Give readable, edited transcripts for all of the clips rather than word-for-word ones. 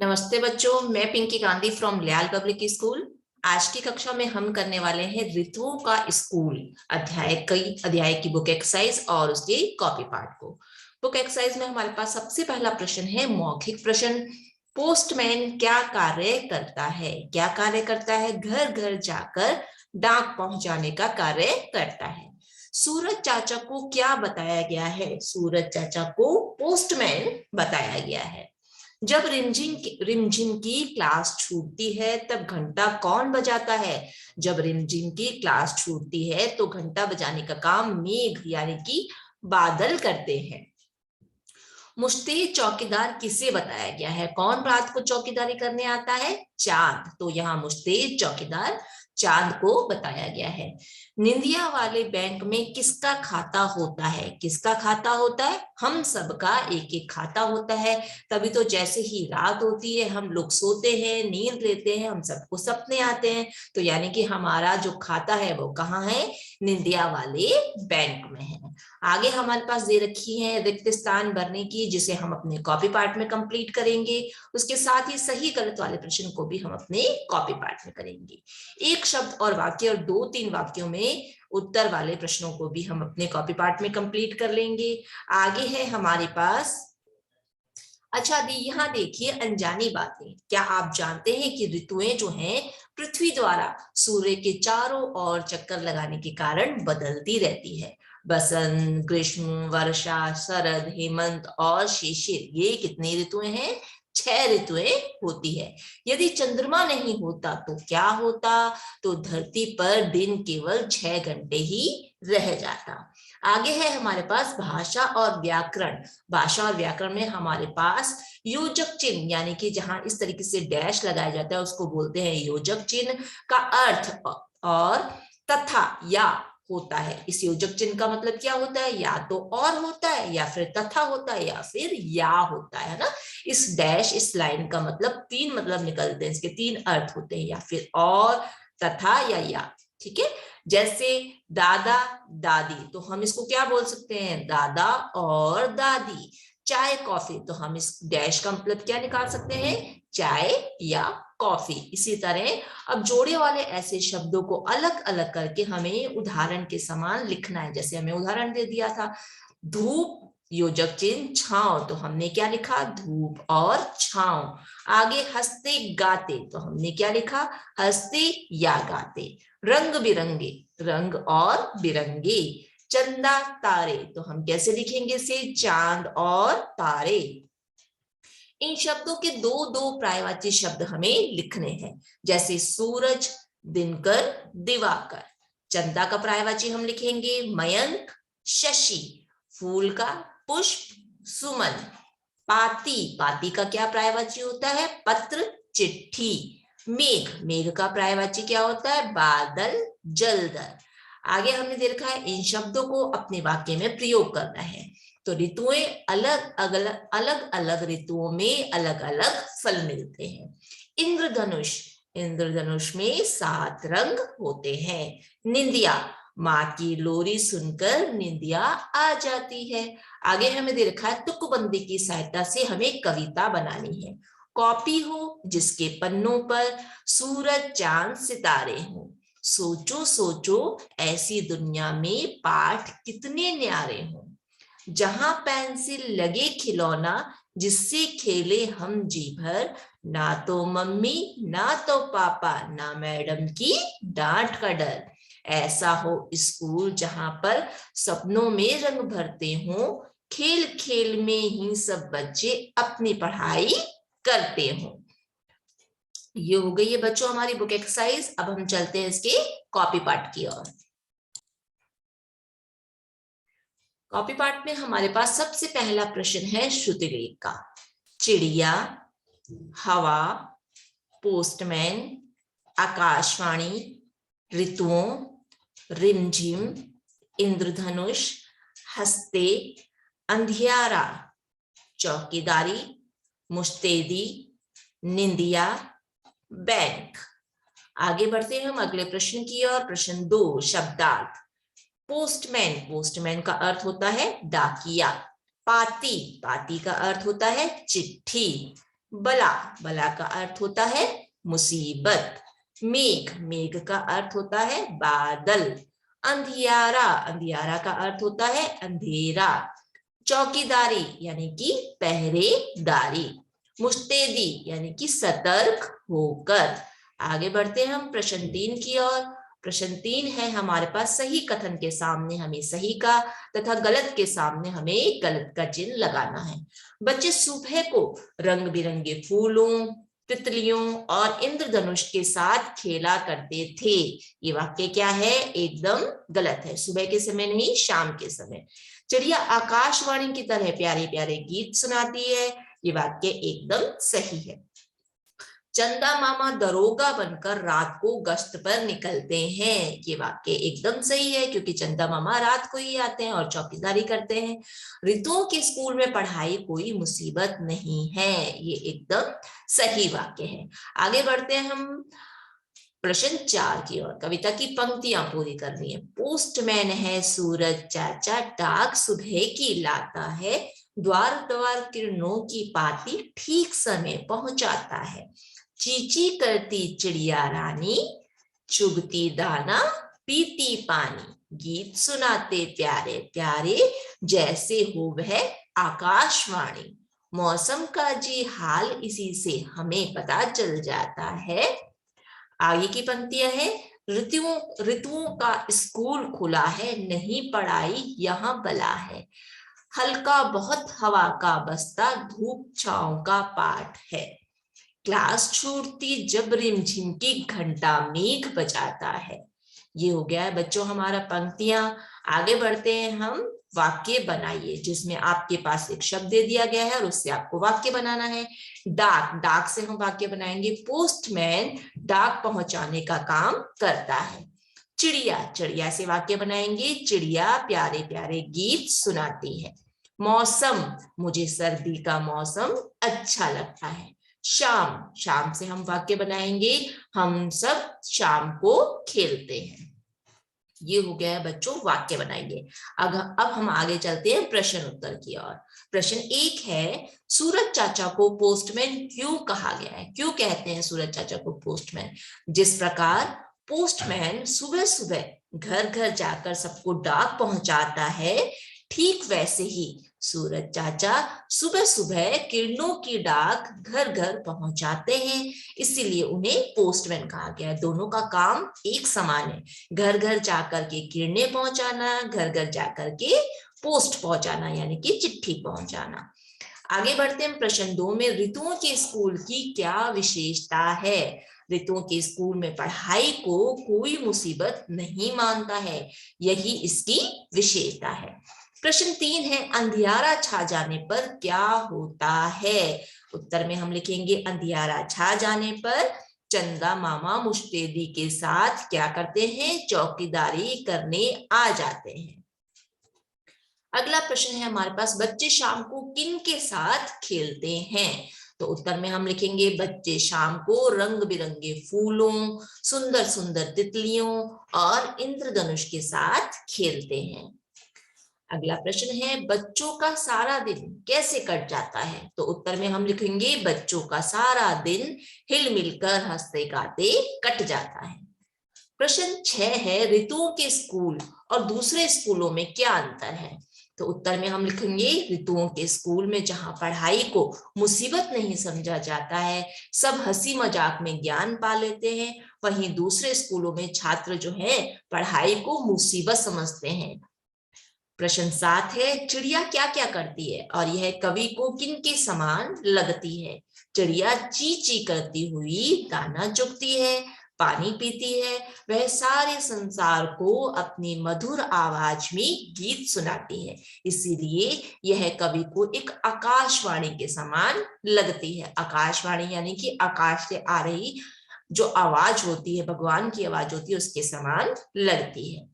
नमस्ते बच्चों, मैं पिंकी गांधी फ्रॉम लियाल पब्लिक स्कूल। आज की कक्षा में हम करने वाले हैं ऋतुओं का स्कूल अध्याय की बुक एक्सरसाइज और उसके कॉपी पार्ट को। बुक एक्सरसाइज में हमारे पास सबसे पहला प्रश्न है मौखिक प्रश्न। पोस्टमैन क्या कार्य करता है? क्या कार्य करता है? घर घर जाकर डाक पहुंचाने का कार्य करता है। सूरज चाचा को क्या बताया गया है? सूरज चाचा को पोस्टमैन बताया गया है। जब रिमझिम की क्लास छूटती है तब घंटा कौन बजाता है? जब रिमझिम की क्लास छूटती है तो घंटा बजाने का काम मेघ यानी कि बादल करते हैं। मुश्तैद चौकीदार किसे बताया गया है? कौन रात को चौकीदारी करने आता है? चांद। तो यहाँ मुश्तैद चौकीदार चांद को बताया गया है। निंदिया वाले बैंक में किसका खाता होता है? किसका खाता होता है? हम सबका एक एक खाता होता है। तभी तो जैसे ही रात होती है हम लोग सोते हैं, नींद लेते हैं, हम सबको सपने आते हैं। तो यानी कि हमारा जो खाता है वो कहाँ है? निंदिया वाले बैंक में है। आगे हमारे पास दे रखी है रिक्त स्थान भरने की, जिसे हम अपने कॉपी पार्ट में कंप्लीट करेंगे। उसके साथ ही सही गलत वाले प्रश्न को भी हम अपने कॉपी पार्ट में करेंगे। एक शब्द और वाक्य और 2-3 वाक्यों में उत्तर वाले प्रश्नों को भी हम अपने कॉपी पार्ट में कंप्लीट कर लेंगे। आगे है हमारे पास, अच्छा दी यहाँ देखिए, अनजानी बातें। क्या आप जानते हैं कि ऋतुएं जो हैं पृथ्वी द्वारा सूर्य के चारों ओर चक्कर लगाने के कारण बदलती रहती है? बसंत, ग्रीष्म, वर्षा, शरद, हेमंत और शिशिर, ये कितनी ऋतुएं हैं? 6 ऋतुएं होती है। यदि चंद्रमा नहीं होता तो क्या होता? तो धरती पर दिन केवल 6 घंटे ही रह जाता। आगे है हमारे पास भाषा और व्याकरण। भाषा और व्याकरण में हमारे पास योजक चिन्ह, यानी कि जहां इस तरीके से डैश लगाया जाता है उसको बोलते हैं योजक चिन्ह। का अर्थ और तथा या होता है। इस योजक चिन्ह का मतलब क्या होता है? या तो और होता है, या फिर तथा होता है, या फिर या होता है ना। इस डैश, इस लाइन का मतलब 3 मतलब निकलते हैं, इसके 3 अर्थ होते हैं, या फिर और, तथा या। ठीक है। जैसे दादा दादी, तो हम इसको क्या बोल सकते हैं? दादा और दादी। चाय कॉफी, तो हम इस डैश का मतलब क्या निकाल सकते हैं? चाय या कॉफी। इसी तरह अब जोड़े वाले ऐसे शब्दों को अलग अलग करके हमें उदाहरण के समान लिखना है। जैसे हमें उदाहरण दे दिया था, धूप योजक चिन्ह छांव, तो हमने क्या लिखा? धूप और छांव। आगे हंसते गाते, तो हमने क्या लिखा? हंसते या गाते। रंग बिरंगे, रंग और बिरंगे। चंदा तारे, तो हम कैसे लिखेंगे इसे? चांद और तारे। इन शब्दों के दो दो पर्यायवाची शब्द हमें लिखने हैं। जैसे सूरज, दिनकर, दिवाकर। चंदा का पर्यायवाची हम लिखेंगे मयंक, शशि। फूल का पुष्प, सुमन। पाती, पाती का क्या पर्यायवाची होता है? पत्र, चिट्ठी। मेघ, मेघ का पर्यायवाची क्या होता है? बादल, जलधर। आगे हमने देखा है इन शब्दों को अपने वाक्य में प्रयोग करना है। तो ऋतुएं अलग अलग ऋतुओं में अलग अलग फल मिलते हैं। इंद्रधनुष, इंद्रधनुष में 7 रंग होते हैं। निंदिया, माँ की लोरी सुनकर निंदिया आ जाती है। आगे हमें दे रखा है तुकबंदी की सहायता से हमें कविता बनानी है। कॉपी हो जिसके पन्नों पर सूरज, चांद, सितारे हो। सोचो सोचो ऐसी दुनिया में पाठ कितने न्यारे हों। जहां पेंसिल लगे खिलौना, जिससे खेले हम जी भर। ना तो मम्मी ना तो पापा, ना मैडम की डांट का डर। ऐसा हो स्कूल जहां पर सपनों में रंग भरते हो। खेल खेल में ही सब बच्चे अपनी पढ़ाई करते हो। ये हो गई है बच्चों हमारी बुक एक्सरसाइज। अब हम चलते हैं इसके कॉपी पार्ट की ओर। कॉपी पार्ट में हमारे पास सबसे पहला प्रश्न है श्रुतिलेख का। चिड़िया, हवा, पोस्टमैन, आकाशवाणी, ऋतुओं, रिमझिम, इंद्रधनुष, हंसते, अंधियारा, चौकीदारी, मुस्तैदी, निंदिया, बैंक। आगे बढ़ते हैं हम अगले प्रश्न की ओर। प्रश्न 2 शब्दार्थ। पोस्टमैन, पोस्टमैन का अर्थ होता है डाकिया। पाती, पाती का अर्थ होता है चिट्ठी। बला, बला का अर्थ होता है मुसीबत। मेघ, मेघ का अर्थ होता है बादल। अंधियारा, अंधियारा का अर्थ होता है अंधेरा। चौकीदारी यानी कि पहरेदारी। मुस्तैदी यानी कि सतर्क होकर। आगे बढ़ते हैं हम प्रश्न 3 की ओर। प्रश्न 3 है हमारे पास, सही कथन के सामने हमें सही का तथा गलत के सामने हमें गलत का चिन्ह लगाना है। बच्चे सुबह को रंग बिरंगे फूलों, तितलियों और इंद्रधनुष के साथ खेला करते थे। ये वाक्य क्या है? एकदम गलत है। सुबह के समय नहीं, शाम के समय। चिड़िया आकाशवाणी की तरह प्यारे प्यारे गीत सुनाती है। ये वाक्य एकदम सही है। चंदा मामा दरोगा बनकर रात को गश्त पर निकलते हैं। ये वाक्य एकदम सही है, क्योंकि चंदा मामा रात को ही आते हैं और चौकीदारी करते हैं। ऋतुओं के स्कूल में पढ़ाई कोई मुसीबत नहीं है। ये एकदम सही वाक्य है। आगे बढ़ते हैं हम प्रश्न 4 की ओर। कविता की पंक्तियां पूरी करनी है। पोस्टमैन है सूरज चाचा, डाक सुबह की लाता है, द्वार द्वार किरणों की पाती ठीक समय पहुंचाता है। चींची करती चिड़िया रानी, चुगती दाना पीती पानी, गीत सुनाते प्यारे प्यारे, जैसे हो वह आकाशवाणी। मौसम का जी हाल इसी से हमें पता चल जाता है। आगे की पंक्तियां हैं, ऋतुओं ऋतुओं का स्कूल खुला है, नहीं पढ़ाई यहाँ बला है। हल्का बहुत हवा का बस्ता, धूप छांव का पाठ है। क्लास छूटती जब रिमझिम की घंटा मेघ बजाता है। ये हो गया है बच्चों हमारा पंक्तियां। आगे बढ़ते हैं हम। वाक्य बनाइए, जिसमें आपके पास एक शब्द दे दिया गया है और उससे आपको वाक्य बनाना है। डाक, डाक से हम वाक्य बनाएंगे। पोस्टमैन डाक पहुंचाने का काम करता है। चिड़िया, चिड़िया से वाक्य बनाएंगे। चिड़िया प्यारे प्यारे गीत सुनाती है। मौसम, मुझे सर्दी का मौसम अच्छा लगता है। शाम, शाम से हम वाक्य बनाएंगे। हम सब शाम को खेलते हैं। ये हो गया है बच्चों, वाक्य बनाएंगे। अब हम आगे चलते हैं प्रश्न उत्तर की ओर। प्रश्न 1 है, सूरज चाचा को पोस्टमैन क्यों कहा गया है? क्यों कहते हैं सूरज चाचा को पोस्टमैन? जिस प्रकार पोस्टमैन सुबह सुबह घर घर जाकर सबको डाक पहुंचाता है, ठीक वैसे ही सूरज चाचा सुबह सुबह किरणों की डाक घर घर पहुंचाते हैं, इसीलिए उन्हें पोस्टमैन कहा गया है। दोनों का काम एक समान है, घर घर जाकर के किरणें पहुंचाना, घर घर जाकर के पोस्ट पहुंचाना, यानी कि चिट्ठी पहुंचाना। आगे बढ़ते हैं प्रश्न 2 में, ऋतुओं के स्कूल की क्या विशेषता है? ऋतुओं के स्कूल में पढ़ाई को कोई मुसीबत नहीं मानता है, यही इसकी विशेषता है। प्रश्न 3 है, अंधियारा छा जाने पर क्या होता है? उत्तर में हम लिखेंगे, अंधियारा छा जाने पर चंदा मामा मुस्तैदी के साथ क्या करते हैं? चौकीदारी करने आ जाते हैं। अगला प्रश्न है हमारे पास, बच्चे शाम को किन के साथ खेलते हैं? तो उत्तर में हम लिखेंगे, बच्चे शाम को रंग बिरंगे फूलों, सुंदर सुंदर तितलियों और इंद्रधनुष के साथ खेलते हैं। अगला प्रश्न है, बच्चों का सारा दिन कैसे कट जाता है? तो उत्तर में हम लिखेंगे, बच्चों का सारा दिन हिल मिलकर हंसते गाते कट जाता है। प्रश्न 6 है, ऋतुओं के स्कूल और दूसरे स्कूलों में क्या अंतर है? तो उत्तर में हम लिखेंगे, ऋतुओं के स्कूल में जहां पढ़ाई को मुसीबत नहीं समझा जाता है, सब हंसी मजाक में ज्ञान पा लेते हैं, वहीं दूसरे स्कूलों में छात्र जो है पढ़ाई को मुसीबत समझते हैं। प्रश्न 7 है, चिड़िया क्या क्या करती है और यह कवि को किन के समान लगती है? चिड़िया ची ची करती हुई दाना चुगती है, पानी पीती है, वह सारे संसार को अपनी मधुर आवाज में गीत सुनाती है, इसीलिए यह कवि को एक आकाशवाणी के समान लगती है। आकाशवाणी यानी कि आकाश से आ रही जो आवाज होती है, भगवान की आवाज होती है, उसके समान लगती है।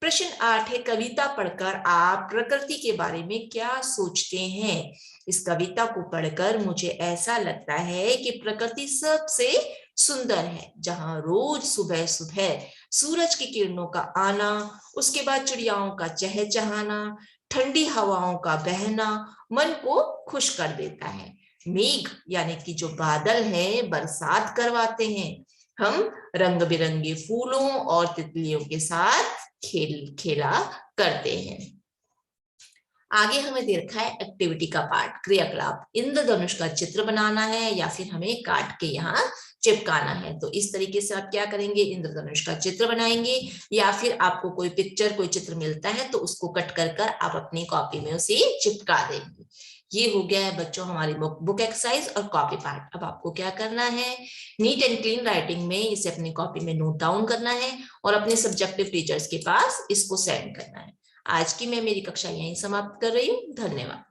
प्रश्न 8 है, कविता पढ़कर आप प्रकृति के बारे में क्या सोचते हैं? इस कविता को पढ़कर मुझे ऐसा लगता है कि प्रकृति सबसे सुंदर है, जहां रोज सुबह सुबह सूरज की किरणों का आना, उसके बाद चिड़ियाओं का चहचहाना, ठंडी हवाओं का बहना मन को खुश कर देता है। मेघ यानी कि जो बादल है बरसात करवाते हैं। हम रंग बिरंगे फूलों और तितलियों के साथ खेला करते हैं। आगे हमें दे रखा है एक्टिविटी का पार्ट, क्रियाकलाप। इंद्रधनुष का चित्र बनाना है या फिर हमें काट के यहाँ चिपकाना है। तो इस तरीके से आप क्या करेंगे, इंद्रधनुष का चित्र बनाएंगे या फिर आपको कोई पिक्चर कोई चित्र मिलता है तो उसको कट कर कर आप अपनी कॉपी में उसे चिपका देंगे। ये हो गया है बच्चों हमारी बुक एक्सरसाइज और कॉपी पार्ट। अब आपको क्या करना है, नीट एंड क्लीन राइटिंग में इसे अपनी कॉपी में नोट डाउन करना है और अपने सब्जेक्टिव टीचर्स के पास इसको सेंड करना है। आज की मैं मेरी कक्षा यहीं समाप्त कर रही हूँ। धन्यवाद।